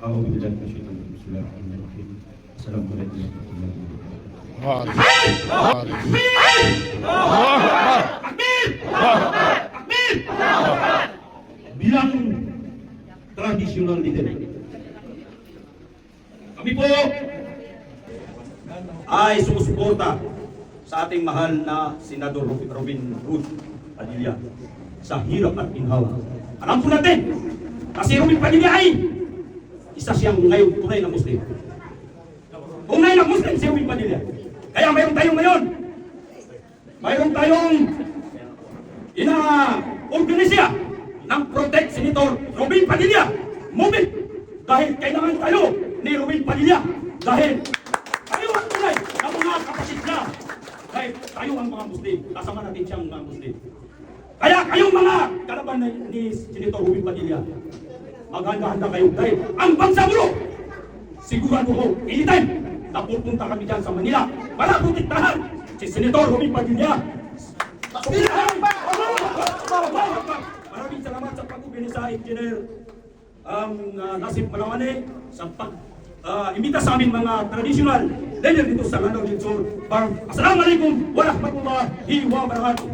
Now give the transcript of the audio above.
أعوذ بالله من الشيطان الرجيم بسم الله الرحمن الرحيم السلام عليكم ورحمة الله وبركاته. Bilang traditional leader, kami po ay sumusuporta sa ating mahal na Senador Robin Hood Padilla sa hirap at ginhawa. Alam po natin na si Robin Padilla ay isa siyang ngayon tunay na Muslim. Tunay na Muslim si Robin Padilla. Kaya mayroon tayong ngayon, mayroon tayong ina-organisya ng Protect Senator Robin Padilla Movement. Dahil kailangan tayo ni Robin Padilla. Dahil tayo ang tunay na mga kapatid niya. Dahil tayo ang mga Muslim. Kasama natin siyang mga Muslim. Kaya kayong mga kalaban ni Senator Robin Padilla, maghanda-handa kayo dahil ang bansa mo, sigurado ko, anytime, napupunta kami dyan sa Manila para protektahan si Senator Robin Padilla. Maraming salamat sa pag-ubini sa Engineer Nasib Malawane sa pag-imbita sa amin mga traditional leader dito sa Lanao Lungsod. Assalamualaikum warahmatullahi wabarakatuh.